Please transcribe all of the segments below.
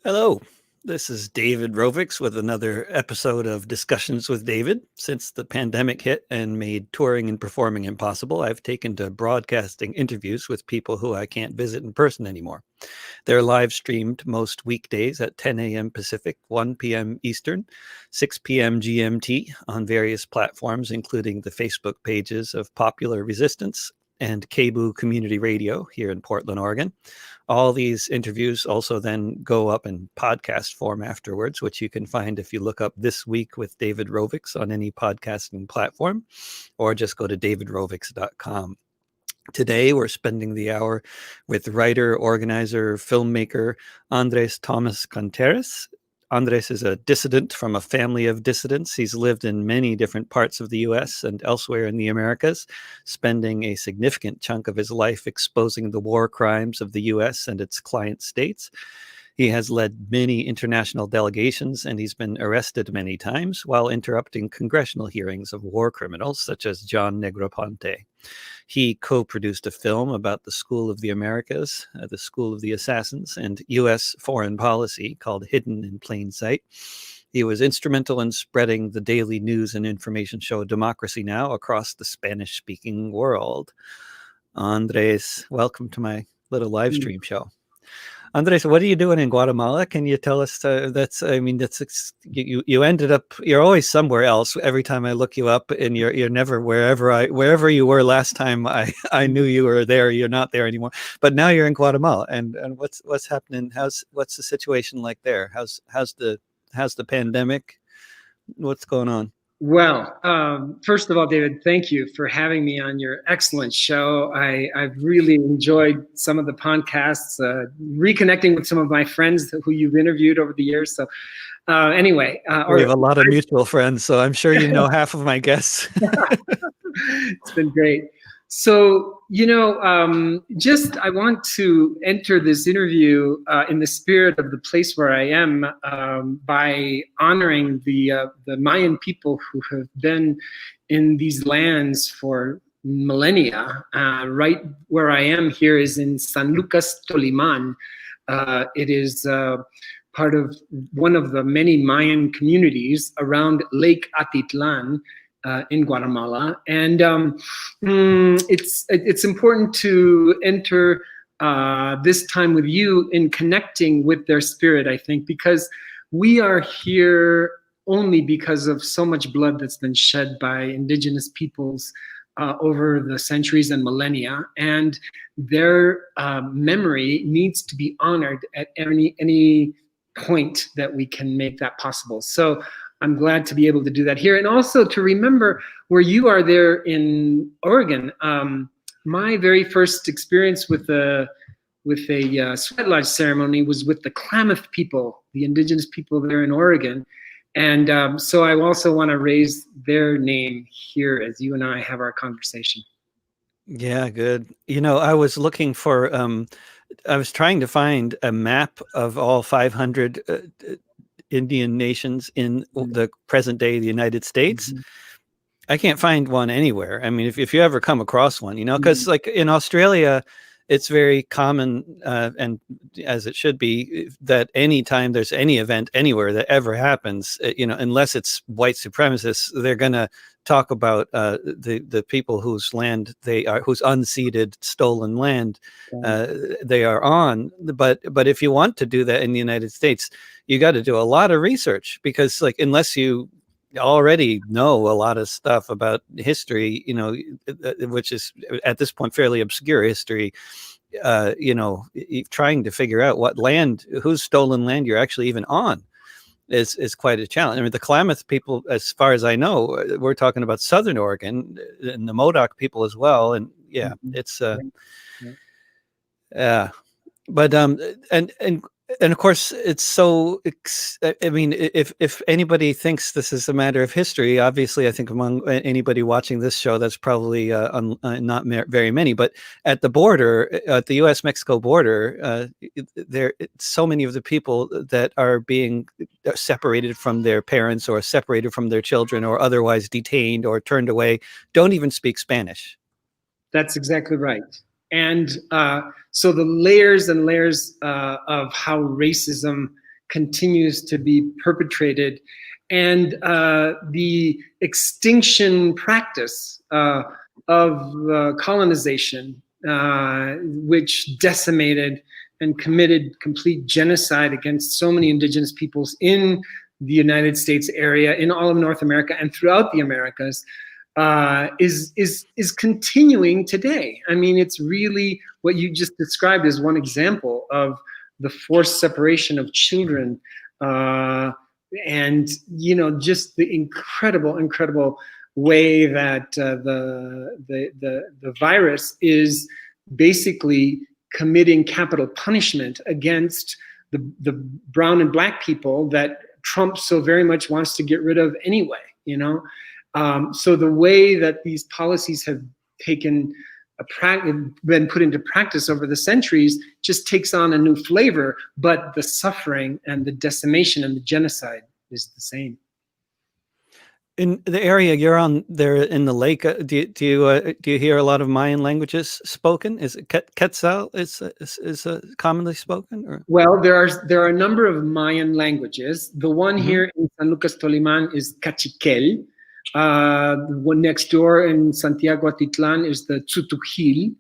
Hello, this is David Rovix with another episode of Discussions with David. Since the pandemic hit and made touring and performing impossible, I've taken to broadcasting interviews with people who I can't visit in person anymore. They're live streamed most weekdays at 10 a.m. Pacific, 1 p.m. Eastern, 6 p.m. GMT on various platforms, including the Facebook pages of Popular Resistance and KBOO Community Radio here in Portland, Oregon. All these interviews also then go up in podcast form afterwards, which you can find if you look up This Week with David Rovix on any podcasting platform, or just go to davidrovix.com. Today, we're spending the hour with writer, organizer, filmmaker Andrés Thomas Conteris. Andres is a dissident from a family of dissidents. He's lived in many different parts of the US and elsewhere in the Americas, spending a significant chunk of his life exposing the war crimes of the US and its client states. He has led many international delegations, and he's been arrested many times while interrupting congressional hearings of war criminals such as John Negroponte. He co-produced a film about the School of the Americas, the School of the Assassins, and U.S. foreign policy called Hidden in Plain Sight. He was instrumental in spreading the daily news and information show Democracy Now! Across the Spanish-speaking world. Andres, welcome to my little live stream show. Andres, what are you doing in Guatemala? Can you tell us? You ended up. You're always somewhere else. Every time I look you up, and you're never wherever you were last time. I knew you were there. You're not there anymore. But now you're in Guatemala, and what's happening? What's the situation like there? How's the pandemic? What's going on? Well, first of all, David, thank you for having me on your excellent show. I've really enjoyed some of the podcasts, reconnecting with some of my friends who you've interviewed over the years. So anyway. We have a lot of mutual friends, so I'm sure you know half of my guests. It's been great. So, I want to enter this interview in the spirit of the place where I am by honoring the Mayan people who have been in these lands for millennia. Right where I am here is in San Lucas, Toliman. It is part of one of the many Mayan communities around Lake Atitlan, in Guatemala, and it's important to enter this time with you in connecting with their spirit, I think, because we are here only because of so much blood that's been shed by indigenous peoples over the centuries and millennia, and their memory needs to be honored at any point that we can make that possible. So I'm glad to be able to do that here, and also to remember where you are there in Oregon. My very first experience with a sweat lodge ceremony was with the Klamath people, the indigenous people there in Oregon, and so I also want to raise their name here as you and I have our conversation. Yeah, good. I was looking for. I was trying to find a map of all 500. Indian nations in the present day of the United States. Mm-hmm. I can't find one anywhere. I mean, if you ever come across one, because like in Australia, it's very common, and as it should be, that anytime there's any event anywhere that ever happens, unless it's white supremacists, they're going to talk about the people whose land they are, whose unceded stolen land they are on. But if you want to do that in the United States, you got to do a lot of research, because like unless you already know a lot of stuff about history, which is at this point fairly obscure history, trying to figure out what land, whose stolen land you're actually even on is quite a challenge. I mean, the Klamath people, as far as I know, we're talking about Southern Oregon, and the Modoc people as well. And yeah, it's but and of course, it's so. I mean, if anybody thinks this is a matter of history, obviously, I think among anybody watching this show, that's probably not very many. But at the border, at the U.S.-Mexico border, there so many of the people that are being separated from their parents, or separated from their children, or otherwise detained or turned away, don't even speak Spanish. That's exactly right. And so the layers and layers of how racism continues to be perpetrated, and the extinction practice of colonization, which decimated and committed complete genocide against so many indigenous peoples in the United States area, in all of North America, and throughout the Americas, is continuing today. I mean, it's really what you just described as one example of the forced separation of children, and just the incredible way that the virus is basically committing capital punishment against the brown and black people that Trump so very much wants to get rid of anyway. So the way that these policies have been put into practice over the centuries just takes on a new flavor, but the suffering and the decimation and the genocide is the same. In the area you're on there in the lake, do you hear a lot of Mayan languages spoken? Is it Quetzal is commonly spoken? Or? Well, there are a number of Mayan languages. The one here in San Lucas Toliman is Cachiquel. The one next door in Santiago Atitlan is the Tzutuquil.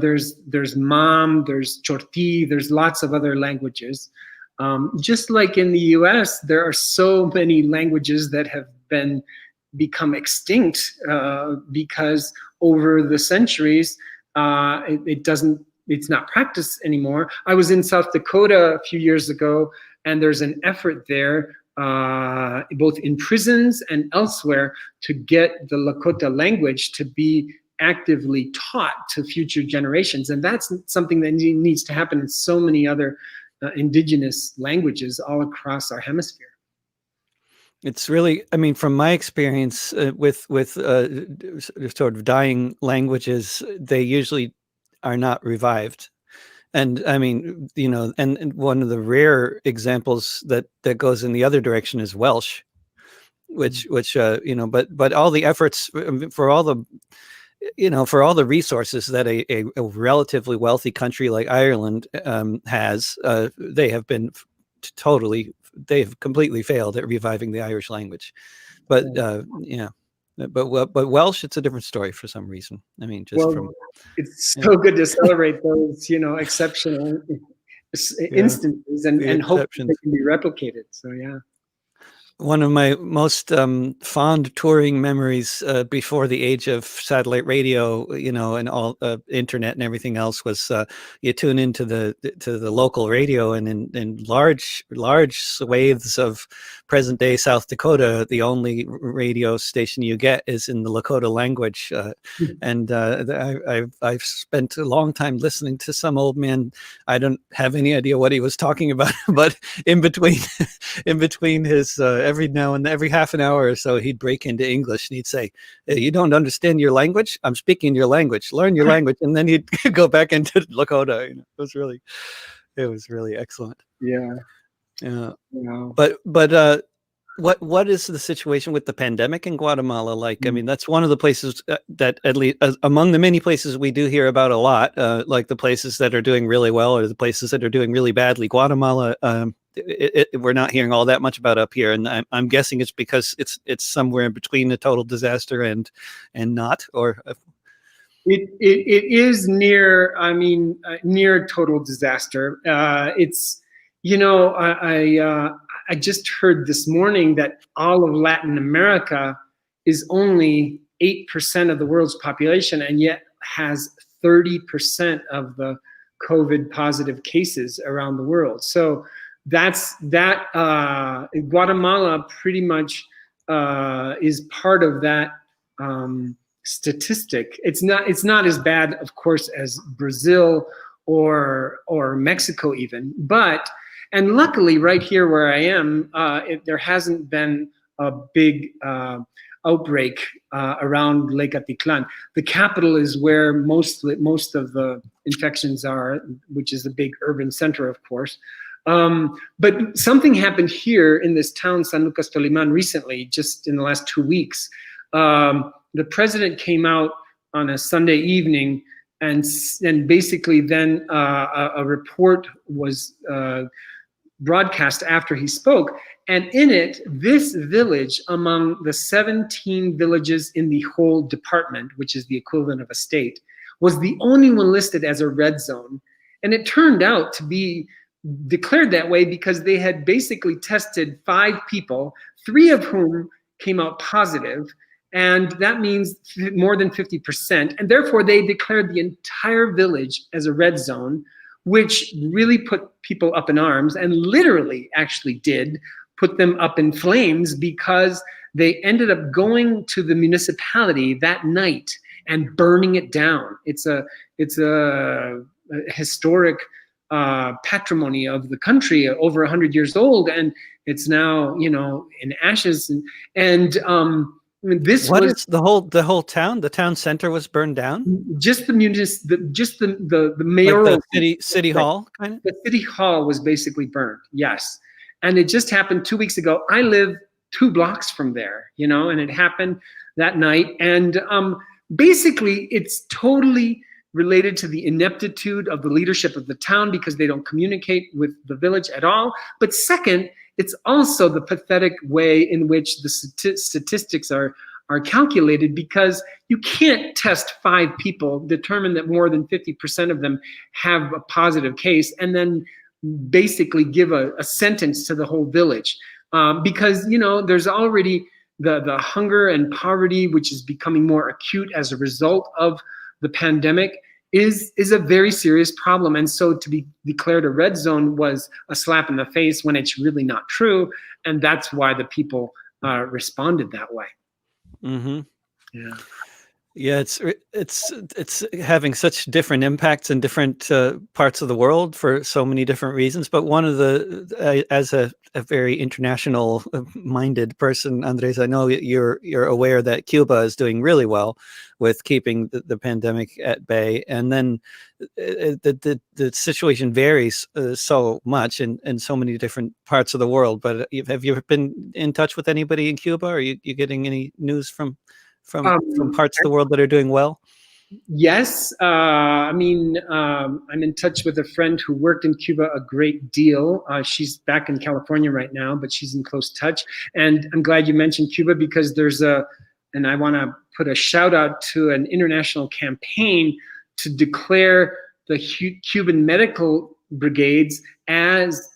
There's Mam, there's Chorti, there's lots of other languages. Just like in the US, there are so many languages that have become extinct because over the centuries it's not practiced anymore. I was in South Dakota a few years ago, and there's an effort there both in prisons and elsewhere to get the Lakota language to be actively taught to future generations, and that's something that needs to happen in so many other indigenous languages all across our hemisphere. It's really, I mean, from my experience with sort of dying languages, they usually are not revived. And I mean, and one of the rare examples that goes in the other direction is Welsh, which but all the efforts for all the resources that a relatively wealthy country like Ireland has, they have completely failed at reviving the Irish language. But but Welsh, it's a different story for some reason. I mean, it's so good to celebrate those exceptional instances and hope that they can be replicated. So yeah. One of my most fond touring memories before the age of satellite radio, and all internet and everything else, was you tune into the local radio, and in large swathes of present day South Dakota, the only radio station you get is in the Lakota language, and I've spent a long time listening to some old man. I don't have any idea what he was talking about, but in between his every half an hour or so, he'd break into English and he'd say, hey, "You don't understand your language? I'm speaking your language. Learn your language." And then he'd go back into Lakota. It was really excellent. Yeah. But what is the situation with the pandemic in Guatemala like? I mean, that's one of the places that, at least among the many places we do hear about a lot, like the places that are doing really well or the places that are doing really badly. Guatemala, we're not hearing all that much about up here, and I'm guessing it's because it's somewhere in between a total disaster and not, or it is near. I mean, near total disaster. It's I just heard this morning that all of Latin America is only 8% of the world's population, and yet has 30% of the COVID positive cases around the world. So Guatemala pretty much is part of that statistic. It's not as bad, of course, as Brazil or Mexico even, and luckily right here where I am, there hasn't been a big outbreak around Lake Atitlan. The capital is where most of the infections are, which is the big urban center, of course. But something happened here in this town, San Lucas Toliman, recently, just in the last 2 weeks. The president came out on a Sunday evening, and basically then a report was broadcast after he spoke. And in it, this village, among the 17 villages in the whole department, which is the equivalent of a state, was the only one listed as a red zone. And it turned out to be declared that way because they had basically tested 5 people, 3 of whom came out positive, and that means more than 50%. And therefore, they declared the entire village as a red zone, which really put people up in arms, and literally actually did put them up in flames, because they ended up going to the municipality that night and burning it down. It's a historic patrimony of the country, over 100 years old, and it's now, you know, in ashes. And this what was is the whole town? The town center was burned down. just the mayoral, like the city hall, kind of. The city hall was basically burned. Yes, and it just happened 2 weeks ago. I live 2 blocks from there, you know, and it happened that night. And basically, it's totally related to the ineptitude of the leadership of the town, because they don't communicate with the village at all. But second, it's also the pathetic way in which the statistics are calculated, because you can't test 5 people, determine that more than 50% of them have a positive case, and then basically give a sentence to the whole village. Because, you know, there's already the hunger and poverty, which is becoming more acute as a result of the pandemic, is a very serious problem. And so to be declared a red zone was a slap in the face, when it's really not true. And that's why the people responded that way. Mm-hmm. Yeah. Yeah, it's having such different impacts in different parts of the world for so many different reasons. But one of the, as a very international minded person, Andrés, I know you're aware that Cuba is doing really well with keeping the pandemic at bay, and then the situation varies so much in so many different parts of the world. But have you been in touch with anybody in Cuba? Are you getting any news from parts of the world that are doing well? Yes. I mean, I'm in touch with a friend who worked in Cuba a great deal. She's back in California right now, but she's in close touch. And I'm glad you mentioned Cuba, because and I want to put a shout out to an international campaign to declare the Cuban medical brigades as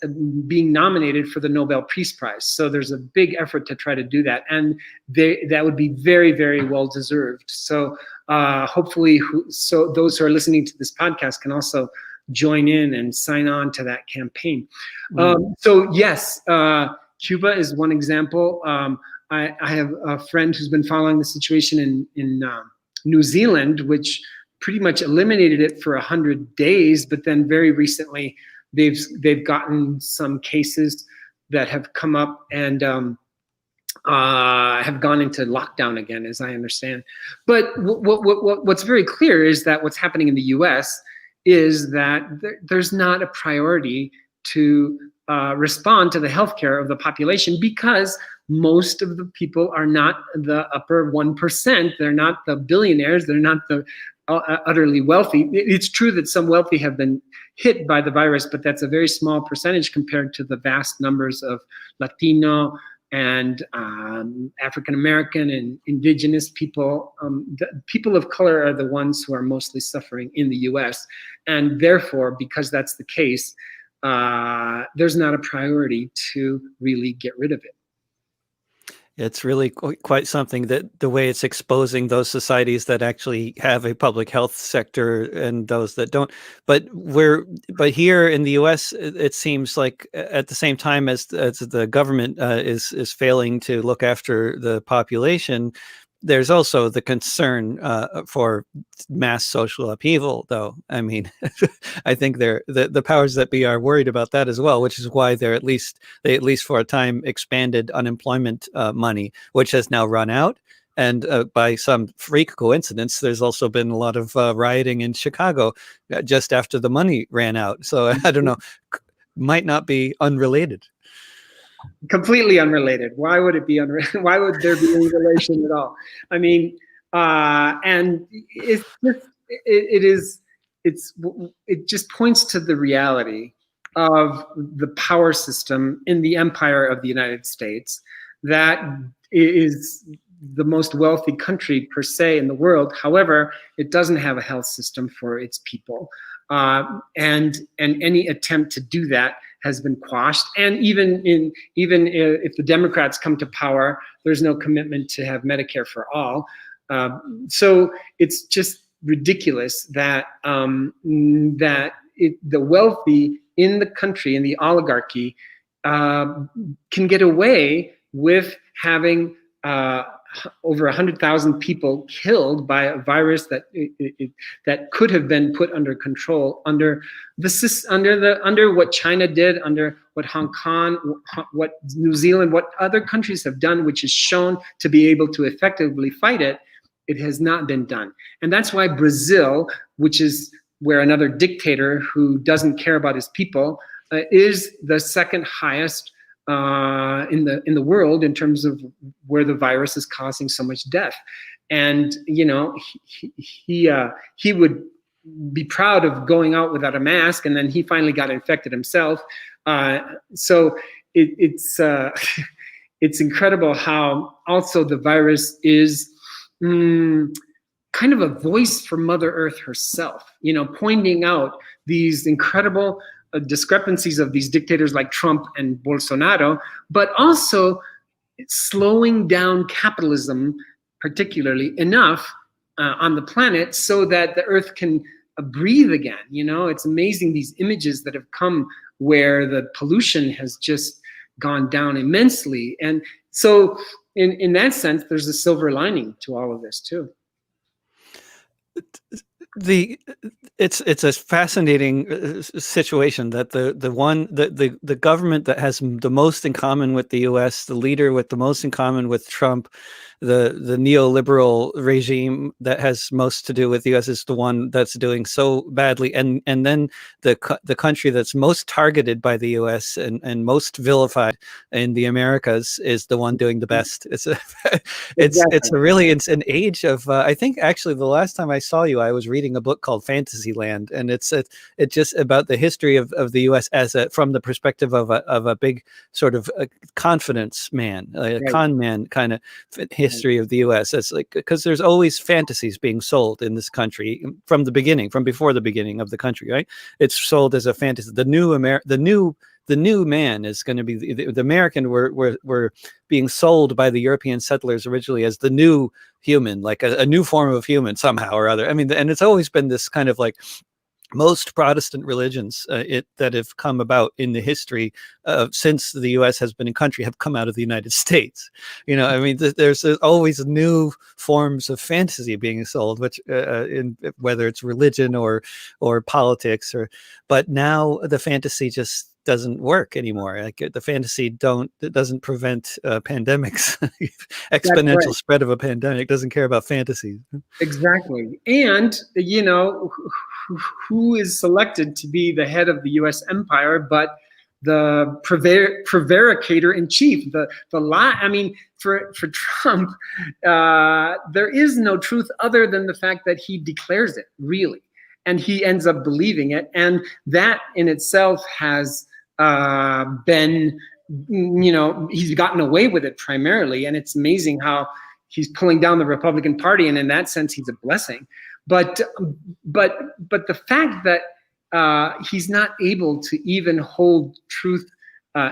being nominated for the Nobel Peace Prize. So there's a big effort to try to do that, and that would be very, very well deserved. So hopefully, so those who are listening to this podcast can also join in and sign on to that campaign. So yes, Cuba is one example. I have a friend who's been following the situation in New Zealand, which pretty much eliminated it for 100 days, but then very recently they've gotten some cases that have come up and have gone into lockdown again, as I understand. But what's very clear is that what's happening in the U.S. is that there's not a priority to respond to the healthcare of the population, because most of the people are not the upper 1%. They're not the billionaires. They're not the utterly wealthy. It's true that some wealthy have been hit by the virus, but that's a very small percentage compared to the vast numbers of Latino and African American and indigenous people. The people of color are the ones who are mostly suffering in the US. And therefore, because that's the case, there's not a priority to really get rid of it. It's really quite something, that the way it's exposing those societies that actually have a public health sector and those that don't. But here in the U.S., it seems like at the same time as the government is failing to look after the population, there's also the concern for mass social upheaval, though. I mean, I think the powers that be are worried about that as well, which is why they at least for a time expanded unemployment money, which has now run out. And by some freak coincidence, there's also been a lot of rioting in Chicago just after the money ran out. So I don't know, might not be unrelated. Completely unrelated. Why would it be unrelated? Why would there be any relation at all? I mean, and it just points to the reality of the power system in the empire of the United States that is the most wealthy country per se in the world. However, it doesn't have a health system for its people. And any attempt to do that has been quashed. And even if the Democrats come to power, there's no commitment to have Medicare for all. So it's just ridiculous that the wealthy in the country, in the oligarchy, can get away with having over 100,000 people killed by a virus that could have been put under control under what China did, under what Hong Kong, what New Zealand, what other countries have done, which is shown to be able to effectively fight it. It has not been done, and that's why Brazil, which is where another dictator who doesn't care about his people, is the second highest in the world in terms of where the virus is causing so much death. And he would be proud of going out without a mask, and then he finally got infected himself. So it's incredible how also the virus is kind of a voice for Mother Earth herself, pointing out these incredible discrepancies of these dictators like Trump and Bolsonaro, but also slowing down capitalism, particularly enough on the planet so that the Earth can breathe again. It's amazing, these images that have come where the pollution has just gone down immensely. And so in that sense, there's a silver lining to all of this too. It's a fascinating situation that the government that has the most in common with the U.S., the leader with the most in common with Trump, the neoliberal regime that has most to do with the U.S. is the one that's doing so badly, and then the country that's most targeted by the U.S. and most vilified in the Americas is the one doing the best. It's an age of I think actually the last time I saw you, I was reading a book called Fantasyland, and it's just about the history of the U.S. from the perspective of a big sort of a confidence man, a con man kind of history of the U.S. It's like, because there's always fantasies being sold in this country from before the beginning of the country, right? It's sold as a fantasy. The new man is going to be the American. Were being sold by the European settlers originally as the new human, like a new form of human somehow or other. I mean, and it's always been this kind of like most Protestant religions that have come about in the history since the U.S. has been a country have come out of the United States. I mean, there's always new forms of fantasy being sold, which whether it's religion or politics but now the fantasy just doesn't work anymore. Like the fantasy doesn't prevent pandemics. Exponential spread of a pandemic doesn't care about fantasies. Exactly. And who is selected to be the head of the U.S. empire but the prevaricator in chief, the lie. I mean, for Trump, there is no truth other than the fact that he declares it, really, and he ends up believing it, and that in itself has been, he's gotten away with it primarily, and it's amazing how he's pulling down the Republican Party, and in that sense, he's a blessing. But the fact that he's not able to even hold truth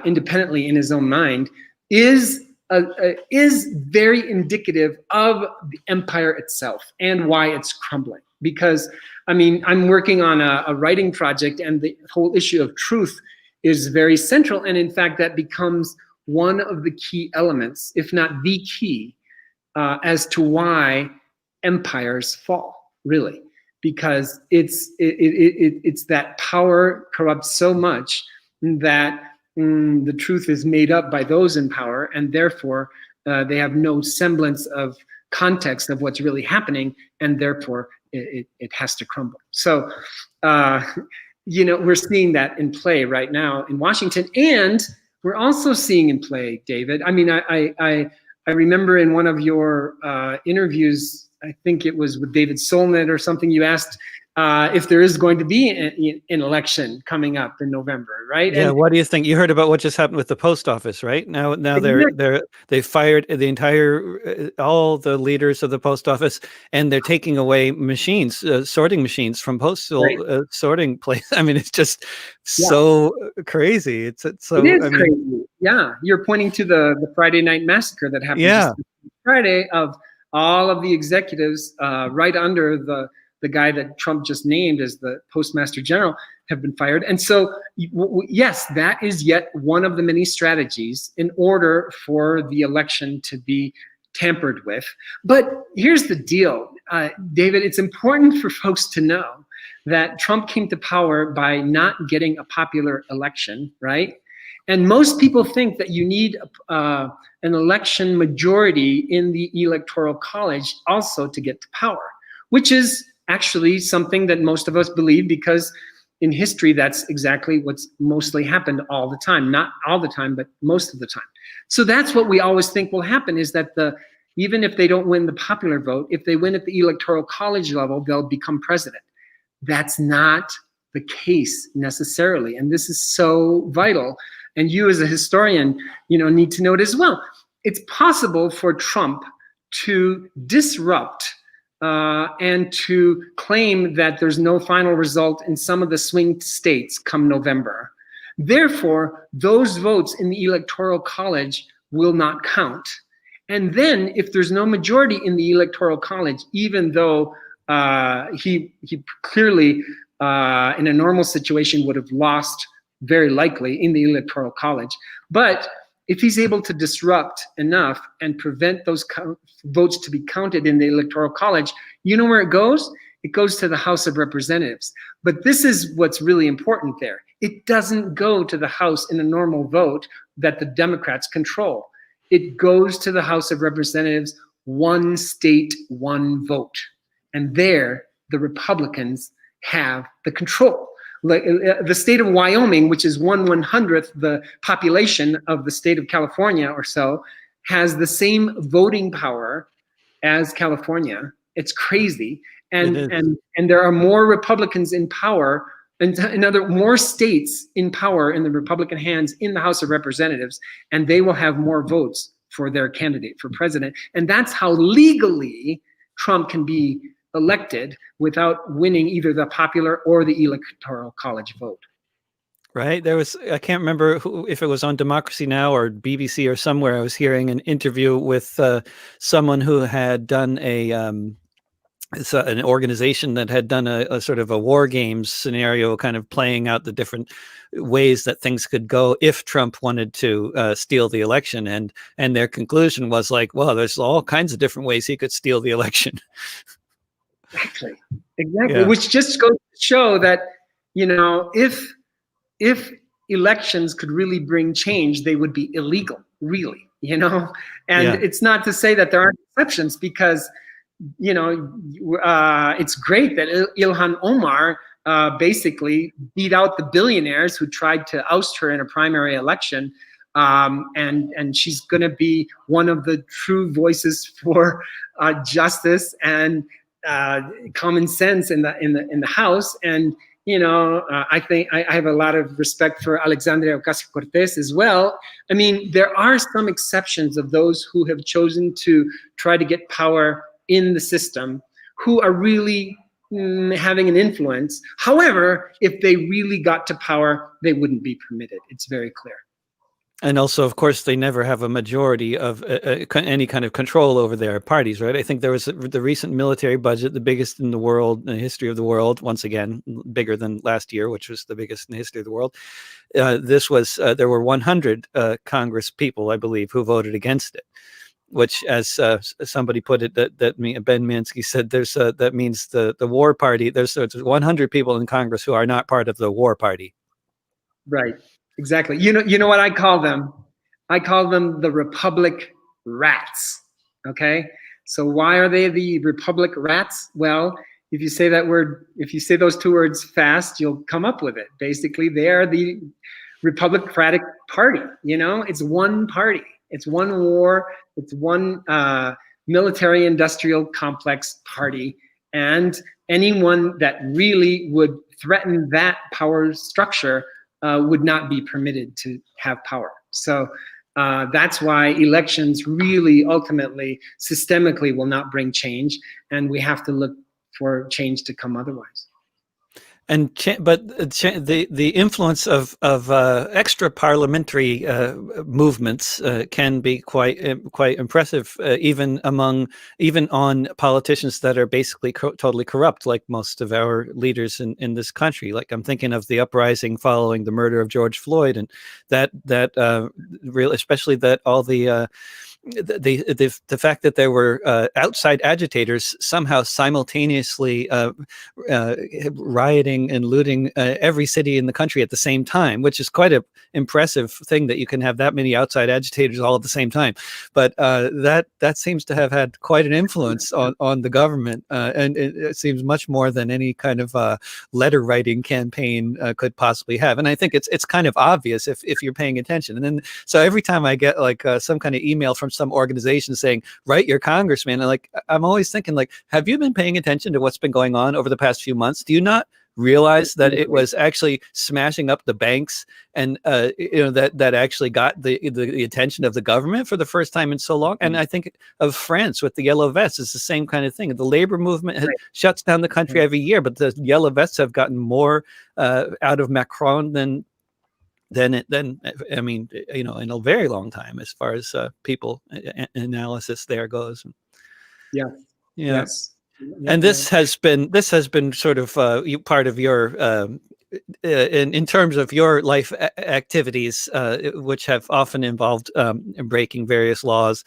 independently in his own mind is very indicative of the empire itself and why it's crumbling. Because, I mean, I'm working on a writing project, and the whole issue of truth is very central. And in fact, that becomes one of the key elements, if not the key, as to why empires fall, really. Because it's that power corrupts so much that the truth is made up by those in power, and therefore they have no semblance of context of what's really happening, and therefore it has to crumble. So, we're seeing that in play right now in Washington, and we're also seeing in play, David. I mean, I remember in one of your interviews, I think it was with David Solnit or something, you asked if there is going to be an election coming up in November, right? Yeah, And what do you think? You heard about what just happened with the post office, right? Now exactly, they fired the entire all the leaders of the post office, and they're taking away machines, sorting machines from right? postal sorting place. I mean, it's just Yeah. so crazy. It's It so. is I mean, crazy. Yeah, you're pointing to the Friday night massacre that happened just yeah, this Friday of all of the executives right under the guy that Trump just named as the postmaster general have been fired. And so, yes, that is yet one of the many strategies in order for the election to be tampered with. But here's the deal, David, it's important for folks to know that Trump came to power by not getting a popular election, right? And most people think that you need an election majority in the Electoral College also to get to power, which is actually something that most of us believe because in history, that's exactly what's mostly happened all the time. Not all the time, but most of the time. So that's what we always think will happen is that even if they don't win the popular vote, if they win at the Electoral College level, they'll become president. That's not the case necessarily. And this is so vital. And you as a historian, need to know it as well. It's possible for Trump to disrupt and to claim that there's no final result in some of the swing states come November. Therefore, those votes in the Electoral College will not count. And then if there's no majority in the Electoral College, even though he clearly, in a normal situation, would have lost very likely in the Electoral College. But if he's able to disrupt enough and prevent those votes to be counted in the Electoral College, you know where it goes? It goes to the House of Representatives. But this is what's really important there. It doesn't go to the House in a normal vote that the Democrats control. It goes to the House of Representatives, one state, one vote. And there, the Republicans have the control. Like the state of Wyoming, which is 1/100th the population of the state of California or so, has the same voting power as California. It's crazy, and there are more Republicans in power, and more states in power in the Republican hands in the House of Representatives, and they will have more votes for their candidate for president, and that's how legally Trump can be elected without winning either the popular or the Electoral College vote. right. There was, I can't remember if it was on Democracy Now! Or BBC or somewhere, I was hearing an interview with someone who had done it's an organization that had done a sort of a war games scenario, kind of playing out the different ways that things could go if Trump wanted to steal the election. And their conclusion was like, well, there's all kinds of different ways he could steal the election. Exactly. Yeah. Which just goes to show that, if elections could really bring change, they would be illegal, really, And it's not to say that there aren't exceptions, because, it's great that Ilhan Omar basically beat out the billionaires who tried to oust her in a primary election. And she's going to be one of the true voices for justice and common sense in the House. And I think I have a lot of respect for Alexandria Ocasio-Cortez as well. I mean, there are some exceptions of those who have chosen to try to get power in the system, who are really having an influence. However, if they really got to power, they wouldn't be permitted. It's very clear. And also, of course, they never have a majority of any kind of control over their parties, right? I think there was the recent military budget, the biggest in the world, in the history of the world, once again, bigger than last year, which was the biggest in the history of the world. There were 100 Congress people, I believe, who voted against it, which, as somebody put it, that Ben Minsky said, that means the war party, there's 100 people in Congress who are not part of the war party. Right. Exactly. You know what I call them? I call them the Republic rats. Okay. So why are they the Republic rats? Well, if you say those two words fast, you'll come up with it. Basically, they are the Republican Party. It's one party. It's one war. It's one military-industrial complex party. and anyone that really would threaten that power structure would not be permitted to have power. So that's why elections really ultimately, systemically, will not bring change, and we have to look for change to come otherwise. And the influence of extra parliamentary movements can be quite impressive, even on politicians that are basically totally corrupt, like most of our leaders in this country. Like, I'm thinking of the uprising following the murder of George Floyd, and that especially that all the fact that there were outside agitators somehow simultaneously rioting and looting every city in the country at the same time, which is quite an impressive thing, that you can have that many outside agitators all at the same time. But that seems to have had quite an influence on the government, and it seems much more than any kind of letter writing campaign could possibly have. And I think it's kind of obvious if you're paying attention. And then so every time I get like some kind of email from some organization saying, write your congressman, and I'm always thinking, like, have you been paying attention to what's been going on over the past few months? Do you not realize that it was actually smashing up the banks, and that actually got the attention of the government for the first time in so long? And I think of France with the yellow vests. It's the same kind of thing. The labor movement shuts down the country every year, but the yellow vests have gotten more out of Macron than I mean, in a very long time, as far as people analysis there goes. Yeah. Yes. And this has been sort of part of your in terms of your life activities, which have often involved breaking various laws.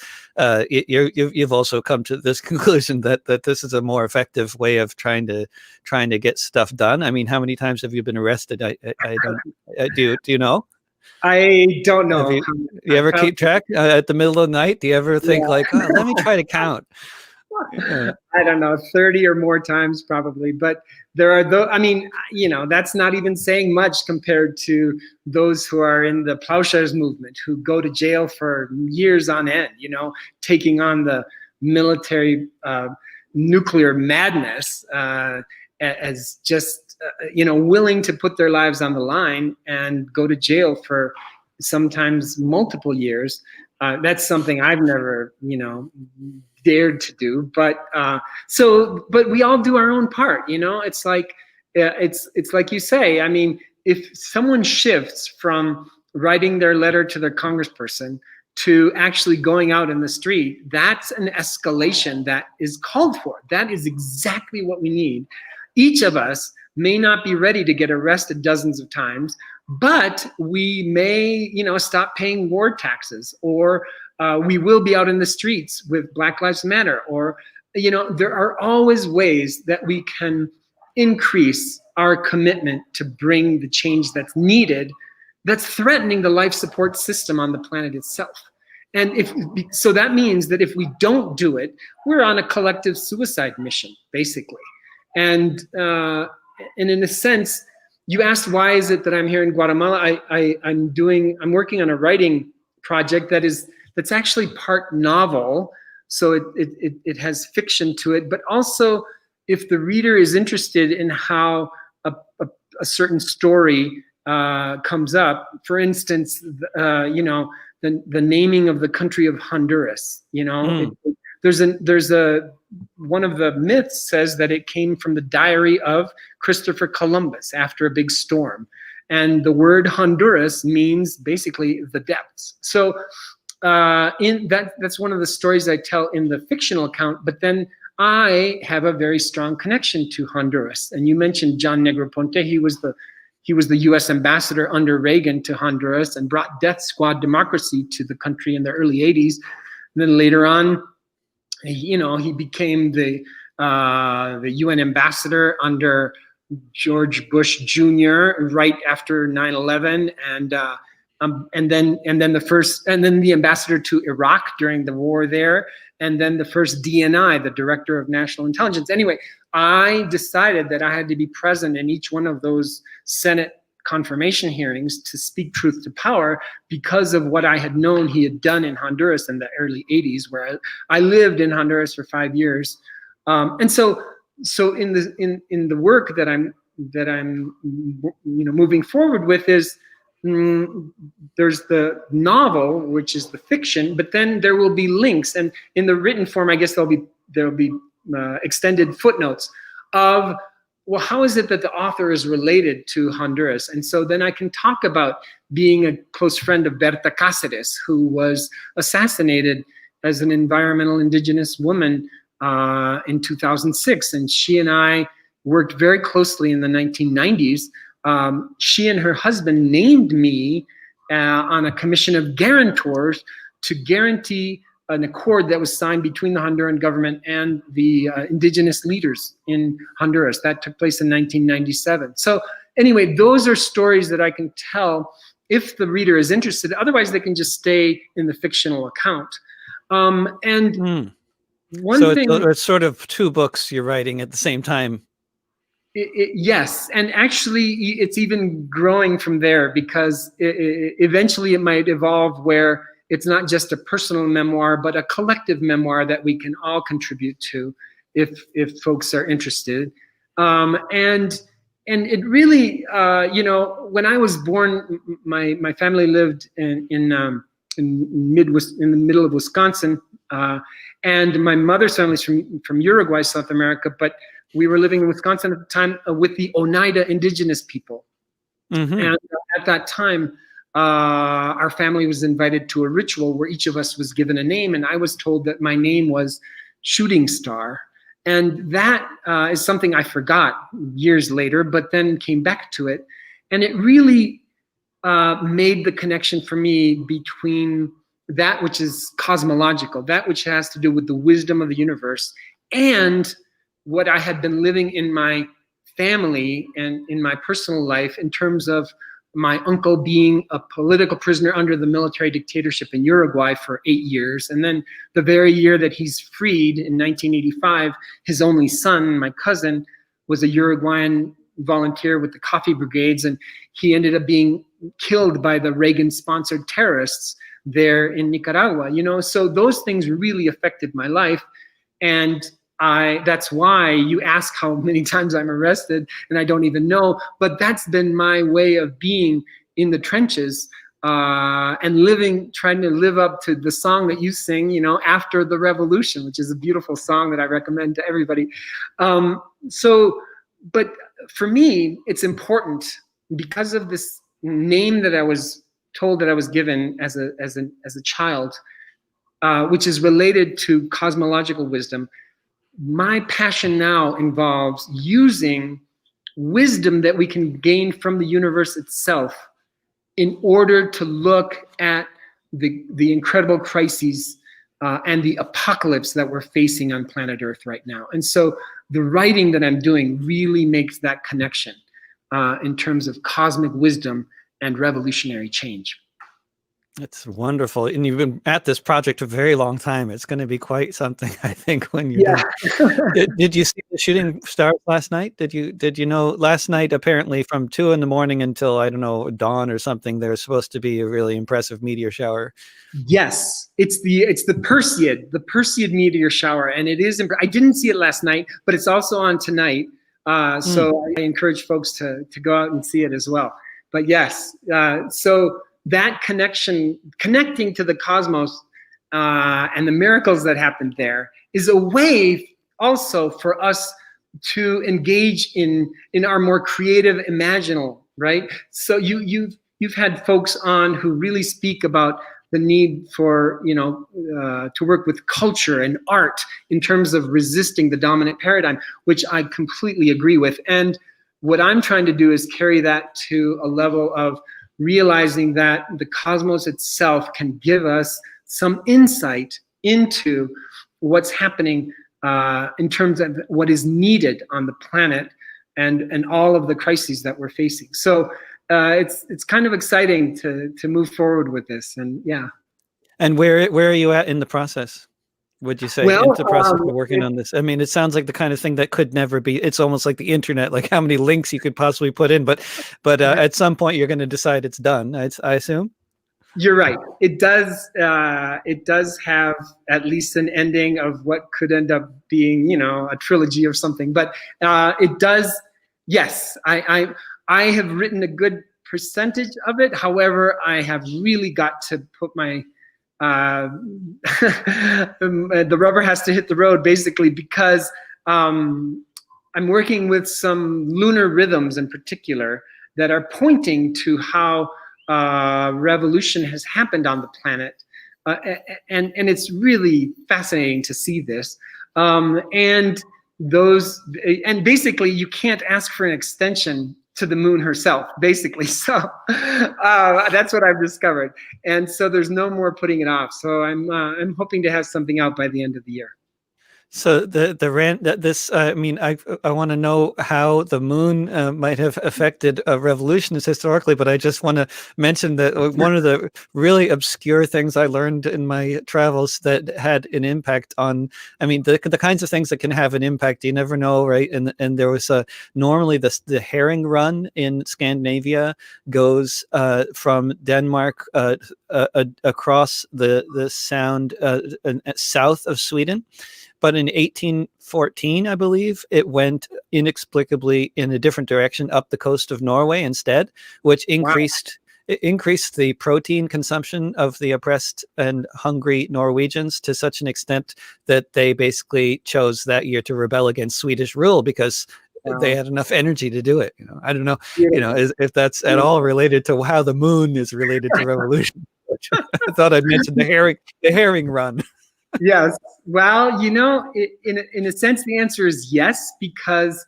You've also come to this conclusion that this is a more effective way of trying to get stuff done. I mean, how many times have you been arrested? I don't. Do you know? I don't know. You ever keep track at the middle of the night? Do you ever think let me try to count? I don't know, 30 or more times probably, but there are I mean, that's not even saying much compared to those who are in the plowshares movement, who go to jail for years on end, taking on the military nuclear madness as just willing to put their lives on the line and go to jail for sometimes multiple years. That's something I've never dared to do, but we all do our own part. It's like it's like you say. I mean, if someone shifts from writing their letter to their congressperson to actually going out in the street, that's an escalation that is called for. That is exactly what we need. Each of us may not be ready to get arrested dozens of times, but we may, stop paying war taxes, or we will be out in the streets with Black Lives Matter, or, there are always ways that we can increase our commitment to bring the change that's needed, that's threatening the life support system on the planet itself. And so that means that if we don't do it, we're on a collective suicide mission, basically. And in a sense, you asked, why is it that I'm here in Guatemala? I'm working on a writing project that's actually part novel, so it has fiction to it, but also, if the reader is interested in how a certain story comes up, for instance, the naming of the country of Honduras, there's one of the myths says that it came from the diary of Christopher Columbus after a big storm, and the word Honduras means basically the depths. So that's one of the stories I tell in the fictional account, but then I have a very strong connection to Honduras. And you mentioned John Negroponte. He was the U.S. ambassador under Reagan to Honduras and brought death squad democracy to the country in the early 80s. And then later on, he became the UN ambassador under George Bush Jr. right after 9/11, and then the ambassador to Iraq during the war there, and then the first DNI, the Director of National Intelligence. Anyway, I decided that I had to be present in each one of those Senate confirmation hearings to speak truth to power, because of what I had known he had done in Honduras in the early 80s, where I lived in Honduras for 5 years. And so so in the work that I'm moving forward with is, there's the novel, which is the fiction, but then there will be links, and in the written form, I guess there'll be extended footnotes of, well, how is it that the author is related to Honduras? And so then I can talk about being a close friend of Berta Cáceres, who was assassinated as an environmental indigenous woman in 2006. And she and I worked very closely in the 1990s. She and her husband named me on a commission of guarantors to guarantee an accord that was signed between the Honduran government and the indigenous leaders in Honduras. That took place in 1997. So anyway, those are stories that I can tell if the reader is interested. Otherwise, they can just stay in the fictional account. One thing... it's sort of two books you're writing at the same time. Yes, and actually it's even growing from there, because eventually it might evolve where it's not just a personal memoir, but a collective memoir that we can all contribute to if folks are interested. And it really, when I was born, my family lived in the middle of Wisconsin, and my mother's family's from Uruguay, South America, but we were living in Wisconsin at the time with the Oneida indigenous people. Mm-hmm. And at that time, our family was invited to a ritual where each of us was given a name, and I was told that my name was Shooting Star. And that is something I forgot years later, but then came back to it. And it really made the connection for me between that which is cosmological, that which has to do with the wisdom of the universe, and what I had been living in my family and in my personal life in terms of my uncle being a political prisoner under the military dictatorship in Uruguay for 8 years. And then the very year that he's freed in 1985, his only son, my cousin, was a Uruguayan volunteer with the coffee brigades. And he ended up being killed by the Reagan-sponsored terrorists there in Nicaragua. So those things really affected my life. And that's why you ask how many times I'm arrested, and I don't even know, but that's been my way of being in the trenches, and trying to live up to the song that you sing, After the Revolution, which is a beautiful song that I recommend to everybody. But for me, it's important because of this name that I was told that I was given as a child, which is related to cosmological wisdom. My passion now involves using wisdom that we can gain from the universe itself in order to look at the incredible crises and the apocalypse that we're facing on planet Earth right now. And so the writing that I'm doing really makes that connection in terms of cosmic wisdom and revolutionary change. It's wonderful. And you've been at this project a very long time. It's going to be quite something, I think, when you're done. Did you see the shooting stars last night? Did you know last night, apparently from 2 a.m. until, I don't know, dawn or something, there's supposed to be a really impressive meteor shower? Yes, it's the Perseid meteor shower. And it is, I didn't see it last night, but it's also on tonight. So I encourage folks to go out and see it as well. But yes, so that connecting to the cosmos and the miracles that happened there is a way also for us to engage in our more creative imaginal, right? So you've had folks on who really speak about the need for, to work with culture and art in terms of resisting the dominant paradigm, which I completely agree with. And what I'm trying to do is carry that to a level of realizing that the cosmos itself can give us some insight into what's happening in terms of what is needed on the planet and all of the crises that we're facing. So it's kind of exciting to move forward with this, and yeah. And where are you at in the process? Would you say into the process of working on this? I mean, it sounds like the kind of thing that could never be. It's almost like the internet, like how many links you could possibly put in. But at some point, you're going to decide it's done. I assume. You're right. It does. It does have at least an ending of what could end up being, a trilogy or something. But it does. Yes, I have written a good percentage of it. However, I have really got to put my the rubber has to hit the road, basically, because I'm working with some lunar rhythms in particular that are pointing to how revolution has happened on the planet, and it's really fascinating to see this. And basically, you can't ask for an extension to the moon herself, basically. So that's what I've discovered, and so there's no more putting it off. So I'm hoping to have something out by the end of the year. So I want to know how the moon might have affected revolutions historically, but I just want to mention that one of the really obscure things I learned in my travels that had an impact on, the kinds of things that can have an impact, you never know, right? And there was normally the herring run in Scandinavia goes from Denmark across the sound south of Sweden. But in 1814, I believe, it went inexplicably in a different direction up the coast of Norway instead, which increased the protein consumption of the oppressed and hungry Norwegians to such an extent that they basically chose that year to rebel against Swedish rule because they had enough energy to do it. I don't know, if that's at all related to how the moon is related to revolution. I thought I'd mention the herring run. Yes. Well, in a sense, the answer is yes, because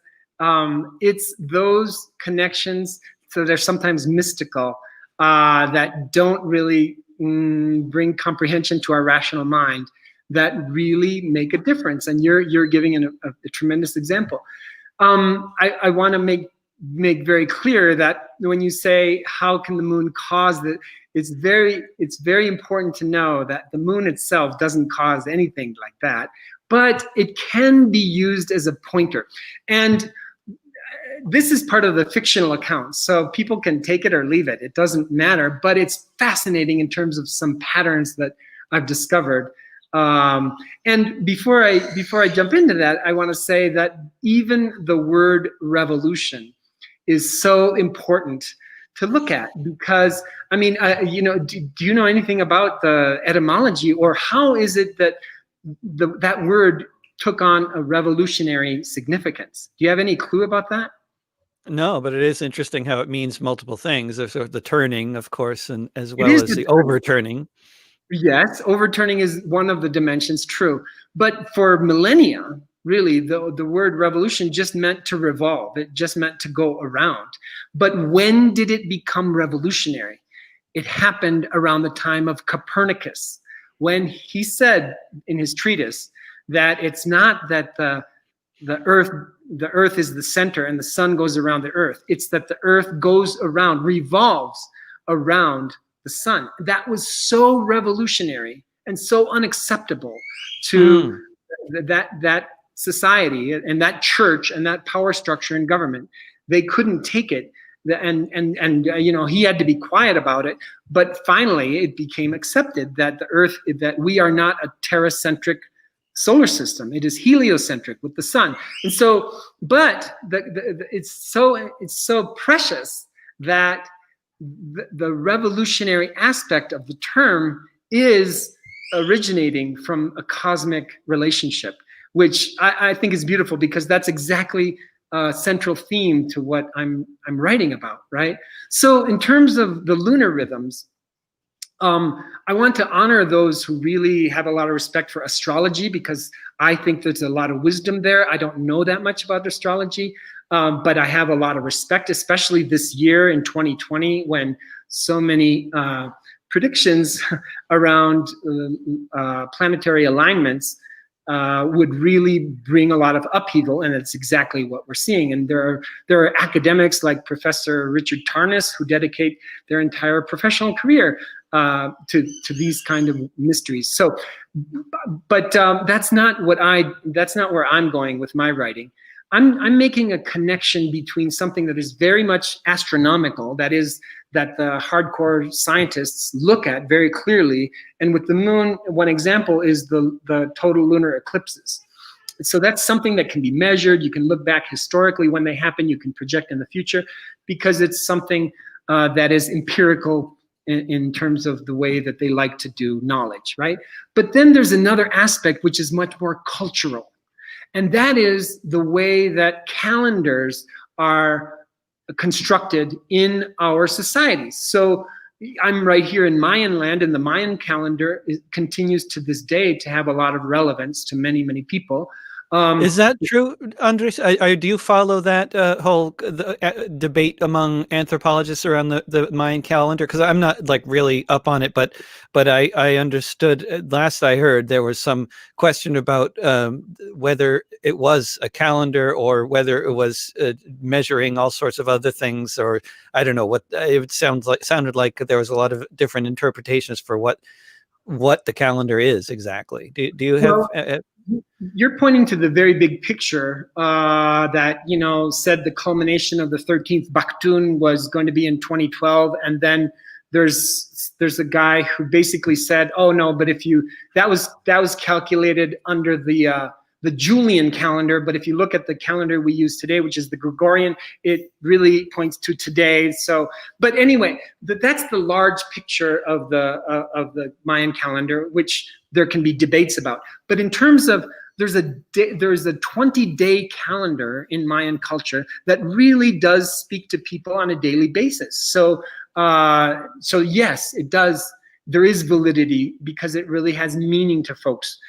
it's those connections, so they're sometimes mystical, that don't really bring comprehension to our rational mind, that really make a difference. And you're giving a tremendous example. I want to make very clear that when you say how can the moon cause that, it's very important to know that the moon itself doesn't cause anything like that, but it can be used as a pointer. And this is part of the fictional account, so people can take it or leave it. It doesn't matter, but it's fascinating in terms of some patterns that I've discovered. And before I jump into that, I want to say that even the word revolution is so important to look at, because do you know anything about the etymology, or how is it that that word took on a revolutionary significance? Do you have any clue about that? No, but it is interesting how it means multiple things. There's sort of the turning, of course, and as well as the overturning. Yes, overturning is one of the dimensions, true. But for millennia, really, the word revolution just meant to revolve. It just meant to go around. But when did it become revolutionary? It happened around the time of Copernicus, when he said in his treatise that it's not that the earth is the center and the sun goes around the earth. It's that the earth revolves around the sun. That was so revolutionary and so unacceptable to that society and that church and that power structure in government. They couldn't take it, and he had to be quiet about it. But finally, it became accepted that that we are not a terracentric solar system. It is heliocentric with the sun. And so, but it's so precious that the revolutionary aspect of the term is originating from a cosmic relationship, which I think is beautiful, because that's exactly a central theme to what I'm writing about, right? So in terms of the lunar rhythms, I want to honor those who really have a lot of respect for astrology, because I think there's a lot of wisdom there. I don't know that much about astrology, but I have a lot of respect, especially this year in 2020, when so many predictions around planetary alignments would really bring a lot of upheaval, and it's exactly what we're seeing. And there are academics like Professor Richard Tarnas who dedicate their entire professional career to these kind of mysteries. So, but that's not where I'm going with my writing. I'm making a connection between something that is very much astronomical, that is that the hardcore scientists look at very clearly. And with the moon, one example is the total lunar eclipses. So that's something that can be measured. You can look back historically when they happen. You can project in the future, because it's something that is empirical in terms of the way that they like to do knowledge, right? But then there's another aspect which is much more cultural. And that is the way that calendars are constructed in our societies. So I'm right here in Mayan land, and the Mayan calendar continues to this day to have a lot of relevance to many, many people. Is that true, Andres? Do you follow that whole debate among anthropologists around the Mayan calendar? Because I'm not like really up on it, but I understood, last I heard, there was some question about whether it was a calendar or whether it was measuring all sorts of other things, or I don't know what it sounded like. There was a lot of different interpretations for what the calendar is exactly. Do you have? You're pointing to the very big picture that, you know, said the culmination of the 13th Baktun was going to be in 2012, and then there's a guy who basically said, oh no, but if you that was calculated under the Julian calendar, but if you look at the calendar we use today, which is the Gregorian, it really points to today. So, but anyway, that's the large picture of the Mayan calendar, which there can be debates about. But in terms of, there's a 20-day calendar in Mayan culture that really does speak to people on a daily basis. So yes, it does. There is validity because it really has meaning to folks